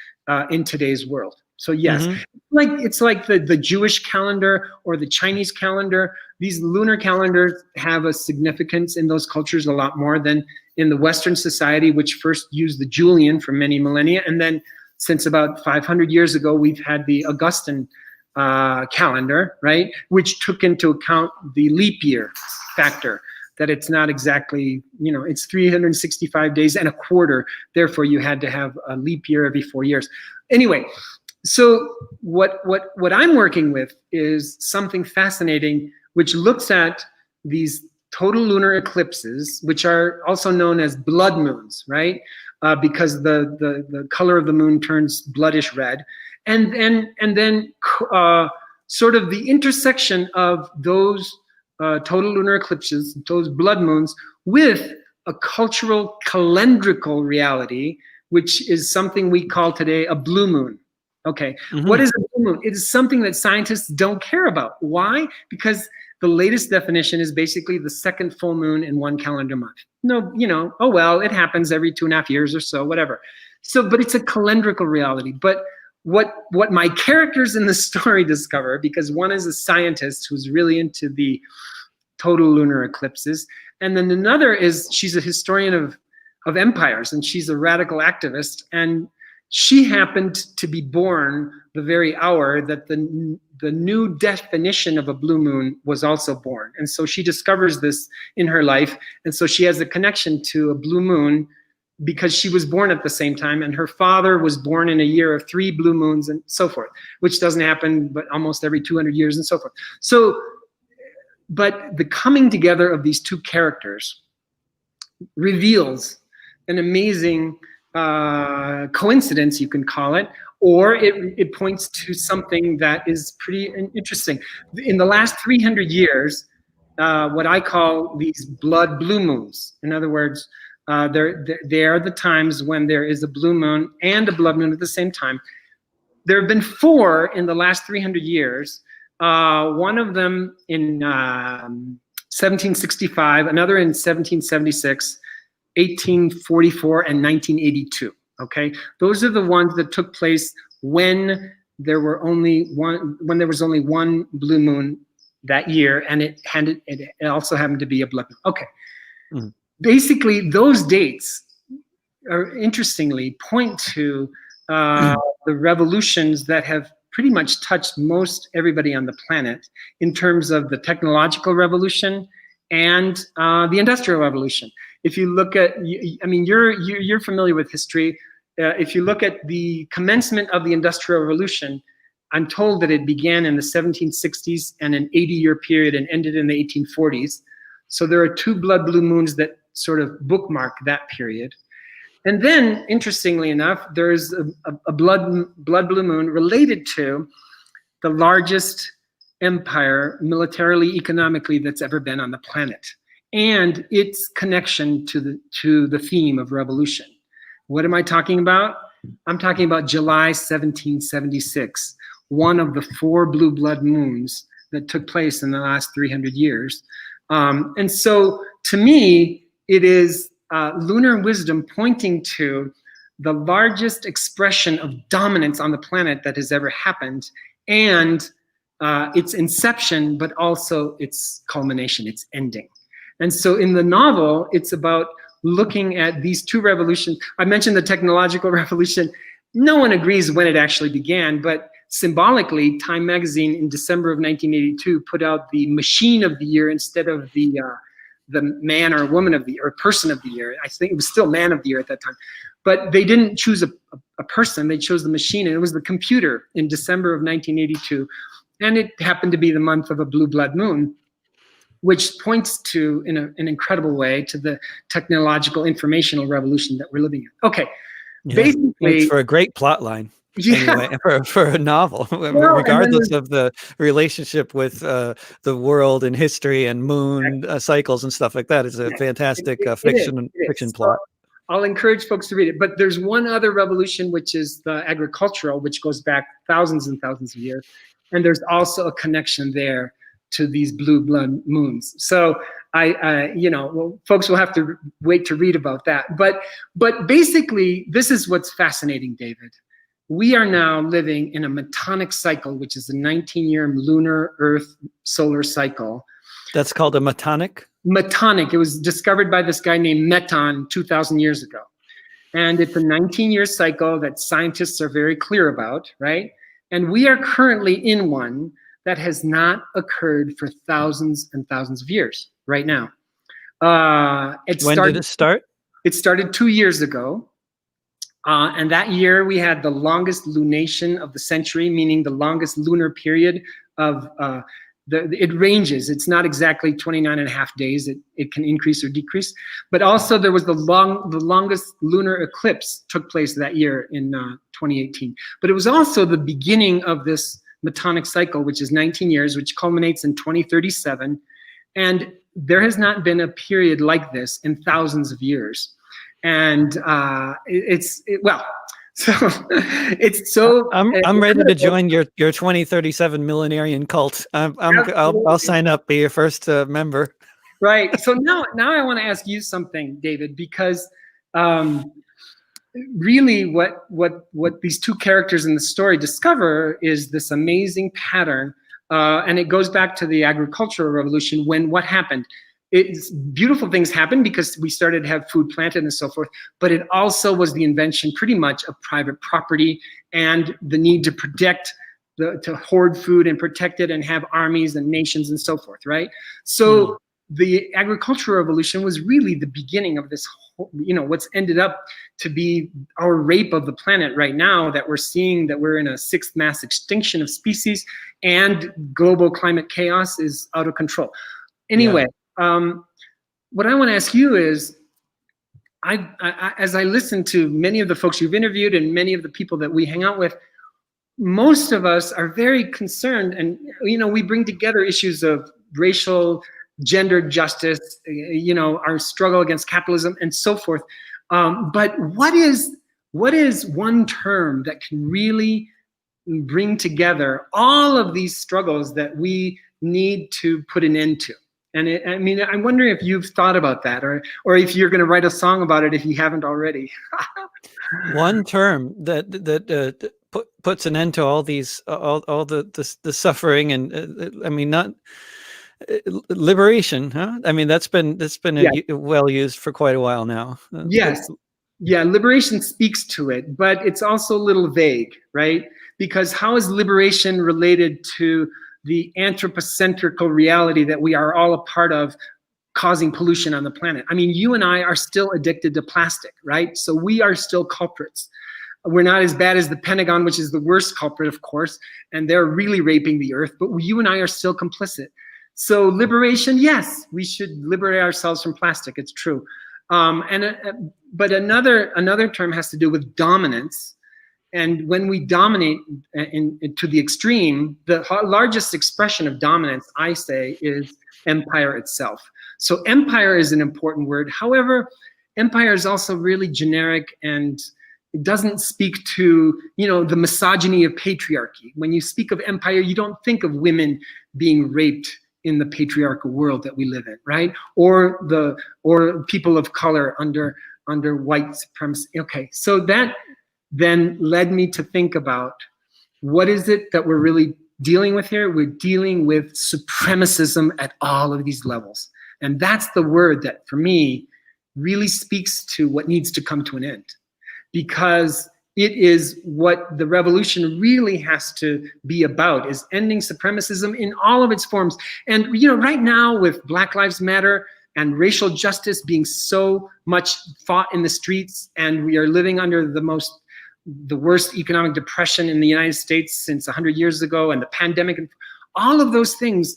in today's world. So yes, it's like the Jewish calendar or the Chinese calendar. These lunar calendars have a significance in those cultures a lot more than in the Western society, which first used the Julian for many millennia. And then since about 500 years ago, we've had the Augustan calendar, right? Which took into account the leap year factor, that it's not exactly, you know, it's 365 days and a quarter. Therefore, you had to have a leap year every 4 years. Anyway, so what I'm working with is something fascinating, which looks at these total lunar eclipses, which are also known as blood moons, right? Because the color of the moon turns bloodish red, and then sort of the intersection of those total lunar eclipses, those blood moons, with a cultural calendrical reality, which is something we call today a blue moon. Okay, what is a blue moon? It is something that scientists don't care about. Why? Because the latest definition is basically the second full moon in one calendar month. No, you know, oh well, it happens every 2.5 years or so, whatever. So, but it's a calendrical reality. But what my characters in the story discover, because one is a scientist who's really into the total lunar eclipses, and then another is, she's a historian of empires, and she's a radical activist, and she happened to be born the very hour that the new definition of a blue moon was also born. And so she discovers this in her life. And so she has a connection to a blue moon because she was born at the same time, and her father was born in a year of 3 blue moons and so forth, which doesn't happen but almost every 200 years and so forth. So, but the coming together of these two characters reveals an amazing coincidence, you can call it, or it points to something that is pretty interesting. In the last 300 years, what I call these blood blue moons. In other words, they are the times when there is a blue moon and a blood moon at the same time. There have been 4 in the last 300 years. One of them in 1765, another in 1776, 1844, and 1982. Okay, those are the ones that took place when there was only one blue moon that year, and it also happened to be a blood moon. Okay, basically those dates are interestingly point to the revolutions that have pretty much touched most everybody on the planet in terms of the technological revolution and the industrial revolution. If you look at, I mean, you're familiar with history. If you look at the commencement of the Industrial Revolution, I'm told that it began in the 1760s and an 80-year period and ended in the 1840s. So there are 2 blood blue moons that sort of bookmark that period. And then, interestingly enough, there's a blood blue moon related to the largest empire militarily, economically, that's ever been on the planet, and its connection to the theme of revolution. What am I talking about? I'm talking about July 1776, one of the 4 blue blood moons that took place in the last 300 years. And so, to me, it is lunar wisdom pointing to the largest expression of dominance on the planet that has ever happened, and its inception, but also its culmination, its ending. And so in the novel, it's about looking at these 2 revolutions. I mentioned the technological revolution. No one agrees when it actually began, but symbolically, Time magazine in December of 1982 put out the machine of the year instead of the man or woman of the year, or person of the year. I think it was still man of the year at that time. But they didn't choose a person, they chose the machine, and it was the computer in December of 1982. And it happened to be the month of a blue blood moon, which points to, in an incredible way, to the technological informational revolution that we're living in. Okay, Yeah. basically. It's for a great plot line. Yeah. Anyway, for a novel, Well, regardless of the relationship with the world and history and moon cycles and stuff like that. It's a fantastic fiction plot. So I'll encourage folks to read it. But there's one other revolution, which is the agricultural, which goes back thousands and thousands of years. And there's also a connection there to these blue blood moons. So folks will have to wait to read about that. But basically, this is what's fascinating, David. We are now living in a metonic cycle, which is a 19-year lunar Earth solar cycle. That's called a metonic? Metonic. It was discovered by this guy named Meton 2,000 years ago. And it's a 19-year cycle that scientists are very clear about, right? And we are currently in one that has not occurred for thousands and thousands of years right now. When did it start? It started 2 years ago. And that year we had the longest lunation of the century, meaning the longest lunar period of, it ranges. It's not exactly 29 and a half days. It can increase or decrease. But also there was the longest lunar eclipse took place that year in 2018. But it was also the beginning of this metonic cycle, which is 19 years, which culminates in 2037. And there has not been a period like this in thousands of years. And so it's so. I'm ready to join your 2037 millenarian cult. I'll sign up. Be your first member. Right. So now I want to ask you something, David, because really what these 2 characters in the story discover is this amazing pattern, and it goes back to the agricultural revolution when what happened. It's beautiful things happened because we started to have food planted and so forth, but it also was the invention pretty much of private property and the need to protect, to hoard food and protect it and have armies and nations and so forth, right? So the agricultural revolution was really the beginning of this, what's ended up to be our rape of the planet right now, that we're seeing that we're in a 6th mass extinction of species and global climate chaos is out of control. Anyway. What I want to ask you is, as I listen to many of the folks you've interviewed and many of the people that we hang out with, most of us are very concerned, and we bring together issues of racial, gender justice, our struggle against capitalism and so forth. But what is one term that can really bring together all of these struggles that we need to put an end to? And I'm wondering if you've thought about that, or if you're going to write a song about it if you haven't already. One term that puts an end to all these, all the suffering, and not liberation, huh? That's been well used for quite a while now. Yes, yeah, liberation speaks to it, but it's also a little vague, right? Because how is liberation related to the anthropocentrical reality that we are all a part of, causing pollution on the planet? You and I are still addicted to plastic, right? So we are still culprits. We're not as bad as the Pentagon, which is the worst culprit, of course, and they're really raping the earth, but you and I are still complicit. So liberation, yes, we should liberate ourselves from plastic. It's true. But another term has to do with dominance. And when we dominate to the extreme, the largest expression of dominance, I say, is empire itself. So empire is an important word. However, empire is also really generic, and it doesn't speak to, the misogyny of patriarchy. When you speak of empire, you don't think of women being raped in the patriarchal world that we live in, right? Or people of color under white supremacy. Okay, so that then led me to think about, what is it that we're really dealing with here? We're dealing with supremacism at all of these levels. And that's the word that, for me, really speaks to what needs to come to an end. Because it is what the revolution really has to be about, is ending supremacism in all of its forms. And, right now with Black Lives Matter and racial justice being so much fought in the streets, and we are living under the worst economic depression in the United States since 100 years ago, and the pandemic, and all of those things,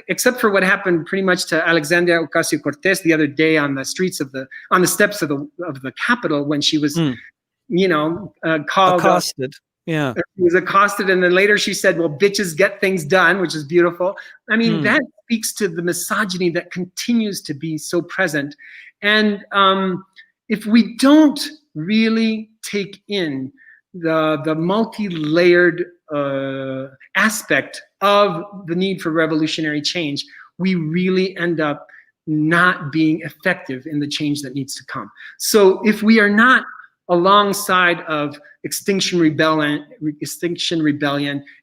except for what happened pretty much to Alexandria Ocasio-Cortez the other day on the steps of the Capitol, when she was, called accosted. Yeah, she was accosted, and then later she said, "Well, bitches get things done," which is beautiful. I mean, that speaks to the misogyny that continues to be so present. And if we don't really take in the multi-layered aspect of the need for revolutionary change, we really end up not being effective in the change that needs to come. So if we are not alongside of Extinction Rebellion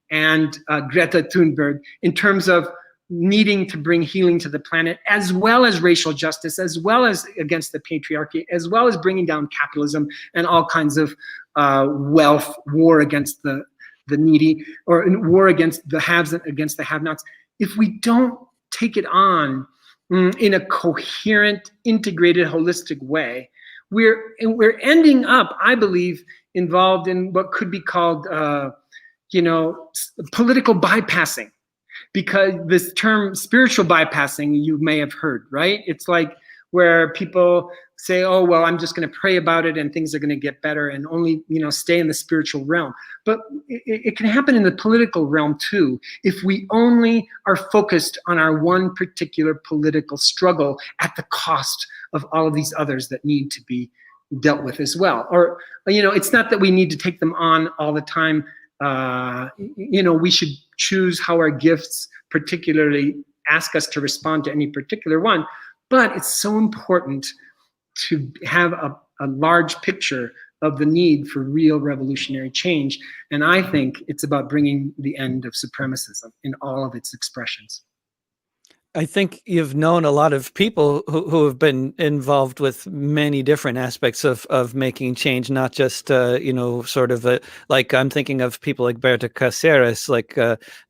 and Greta Thunberg in terms of needing to bring healing to the planet, as well as racial justice, as well as against the patriarchy, as well as bringing down capitalism and all kinds of wealth, war against the needy, or war against the haves against the have-nots. If we don't take it on in a coherent, integrated, holistic way, we're ending up, I believe, involved in what could be called, political bypassing. Because this term spiritual bypassing, you may have heard, right? It's like where people say, "Oh, well, I'm just going to pray about it and things are going to get better," and only, stay in the spiritual realm. But it can happen in the political realm too, if we only are focused on our one particular political struggle at the cost of all of these others that need to be dealt with as well. Or, it's not that we need to take them on all the time. We should choose how our gifts particularly ask us to respond to any particular one. But it's so important to have a large picture of the need for real revolutionary change. And I think it's about bringing the end of supremacism in all of its expressions. I think you've known a lot of people who have been involved with many different aspects of making change, not just, like I'm thinking of people like Berta Cáceres, like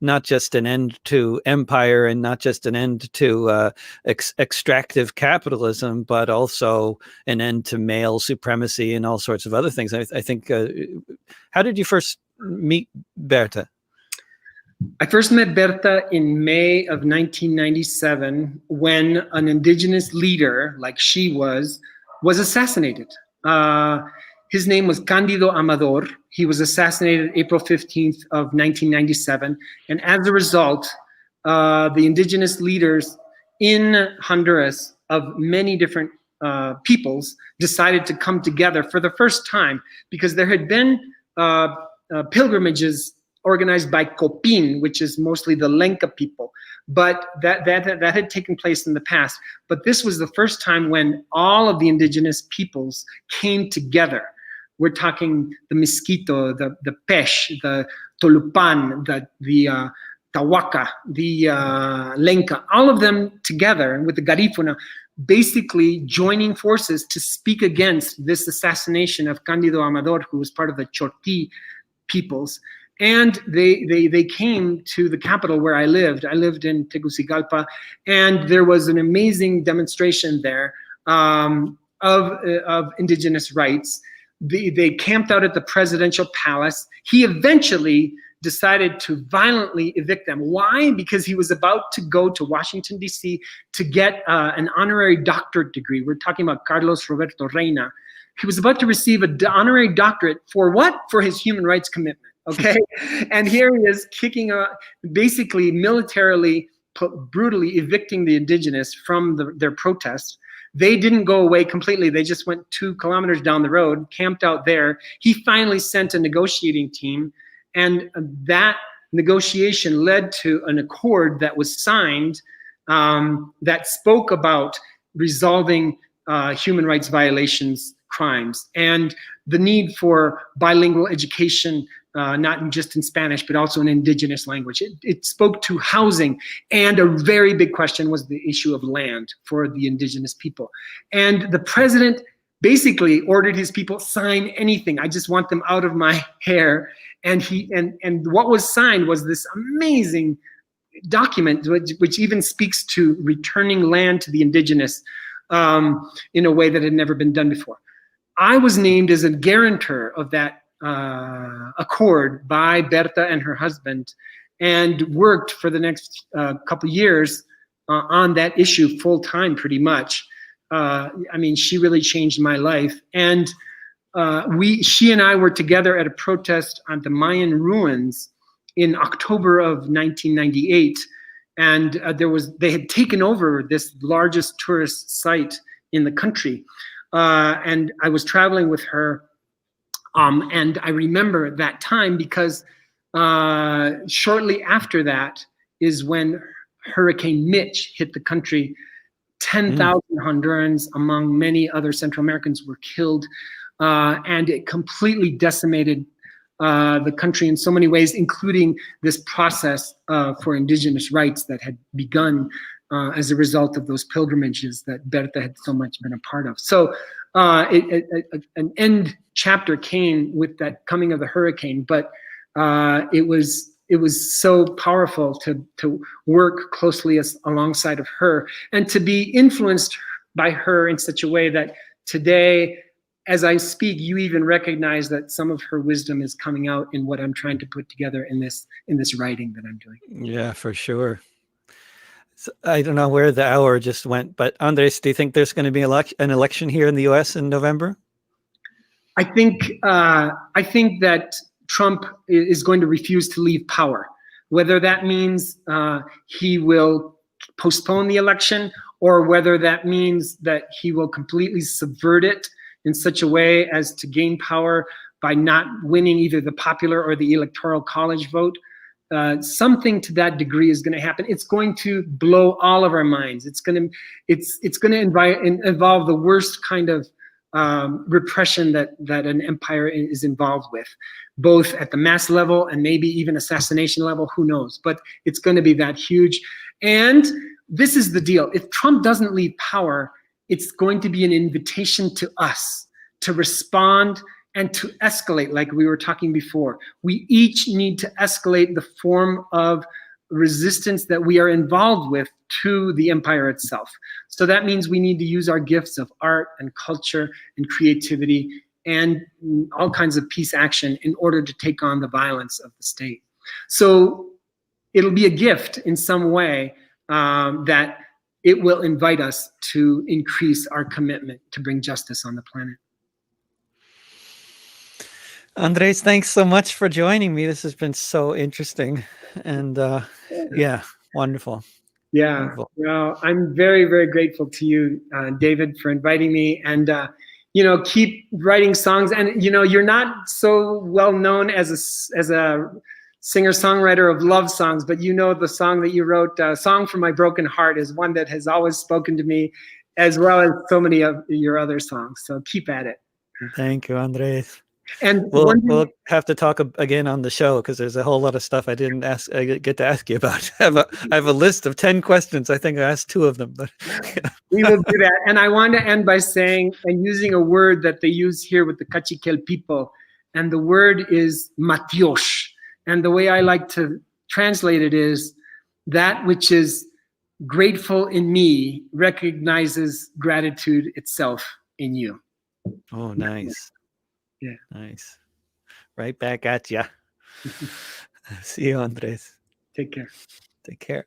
not just an end to empire and not just an end to extractive capitalism, but also an end to male supremacy and all sorts of other things. I think, how did you first meet Berta? I first met Berta in May of 1997 when an indigenous leader, like she was assassinated. His name was Cándido Amador. He was assassinated April 15th of 1997. And as a result, the indigenous leaders in Honduras of many different peoples decided to come together for the first time, because there had been pilgrimages organized by Copin, which is mostly the Lenca people, but that had taken place in the past. But this was the first time when all of the indigenous peoples came together. We're talking the Miskito, the Pesh, the Tolupan, the Tawaka, the Lenca, all of them together, and with the Garifuna, basically joining forces to speak against this assassination of Cándido Amador, who was part of the Chortí peoples. And they came to the capital where I lived. I lived in Tegucigalpa, and there was an amazing demonstration there of indigenous rights. They camped out at the presidential palace. He eventually decided to violently evict them. Why? Because he was about to go to Washington, D.C. to get an honorary doctorate degree. We're talking about Carlos Roberto Reina. He was about to receive an honorary doctorate for what? For his human rights commitment, okay? And here he is kicking, basically militarily, brutally evicting the indigenous from their protests. They didn't go away completely. They just went 2 kilometers down the road, camped out there. He finally sent a negotiating team, and that negotiation led to an accord that was signed that spoke about resolving human rights violations, crimes, and the need for bilingual education, not just in Spanish, but also in indigenous language. It spoke to housing, and a very big question was the issue of land for the indigenous people. And the president basically ordered his people, sign anything. I just want them out of my hair. And what was signed was this amazing document, which even speaks to returning land to the indigenous in a way that had never been done before. I was named as a guarantor of that accord by Berta and her husband, and worked for the next couple years on that issue full time, pretty much. I mean, she really changed my life. And she and I were together at a protest on the Mayan ruins in October of 1998. And they had taken over this largest tourist site in the country. And I was traveling with her. And I remember that time because shortly after that is when Hurricane Mitch hit the country. 10,000 Hondurans, among many other Central Americans, were killed. And it completely decimated the country in so many ways, including this process for indigenous rights that had begun as a result of those pilgrimages that Berta had so much been a part of. So an end chapter came with that coming of the hurricane, but it was so powerful to work closely alongside of her and to be influenced by her in such a way that today, as I speak, you even recognize that some of her wisdom is coming out in what I'm trying to put together in this writing that I'm doing. Yeah, for sure. So I don't know where the hour just went, but Andres, do you think there's going to be an election here in the U.S. in November? I think that Trump is going to refuse to leave power. Whether that means he will postpone the election, or whether that means that he will completely subvert it in such a way as to gain power by not winning either the popular or the electoral college vote. Something to that degree is going to happen. It's going to blow all of our minds. It's going to involve the worst kind of repression that an empire is involved with, both at the mass level and maybe even assassination level, who knows, but it's going to be that huge. And this is the deal. If Trump doesn't leave power, it's going to be an invitation to us to respond and to escalate, like we were talking before. We each need to escalate the form of resistance that we are involved with to the empire itself. So that means we need to use our gifts of art and culture and creativity and all kinds of peace action in order to take on the violence of the state. So it'll be a gift in some way that it will invite us to increase our commitment to bring justice on the planet. Andres, thanks so much for joining me. This has been so interesting and yeah, wonderful. Yeah, wonderful. Well, I'm very, very grateful to you, David, for inviting me, and keep writing songs. And you're not so well known as a singer-songwriter of love songs, but the song that you wrote, "Song for My Broken Heart," is one that has always spoken to me, as well as so many of your other songs. So keep at it. Thank you, Andres. And we'll have to talk again on the show, because there's a whole lot of stuff I didn't get to ask you about. I have a list of 10 questions. I think I asked 2 of them, but we will do that. And I want to end by saying and using a word that they use here with the Cachiquel people, and the word is matios. And the way I like to translate it is, that which is grateful in me recognizes gratitude itself in you. Oh, nice. Yeah. Nice. Right back at ya. See you, Andrés. Take care. Take care.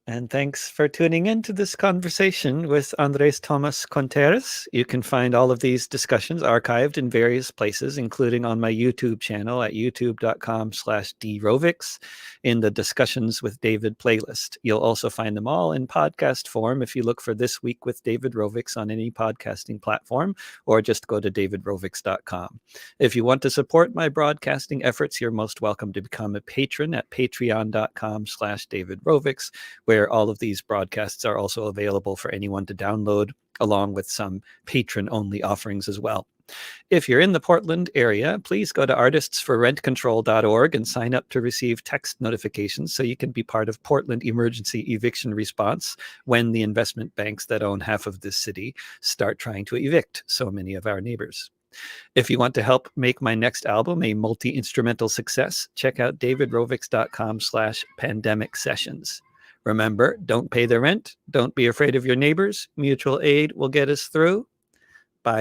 And thanks for tuning in to this conversation with Andrés Thomas Conteris. You can find all of these discussions archived in various places, including on my YouTube channel at youtube.com/drovics in the Discussions with David playlist. You'll also find them all in podcast form if you look for This Week with David Rovics on any podcasting platform, or just go to davidrovics.com. If you want to support my broadcasting efforts, you're most welcome to become a patron at patreon.com/davidrovics, where all of these broadcasts are also available for anyone to download, along with some patron-only offerings as well. If you're in the Portland area, please go to artistsforrentcontrol.org and sign up to receive text notifications so you can be part of Portland emergency eviction response when the investment banks that own half of this city start trying to evict so many of our neighbors. If you want to help make my next album a multi-instrumental success, check out davidrovics.com/pandemic sessions. Remember, don't pay the rent. Don't be afraid of your neighbors. Mutual aid will get us through. Bye.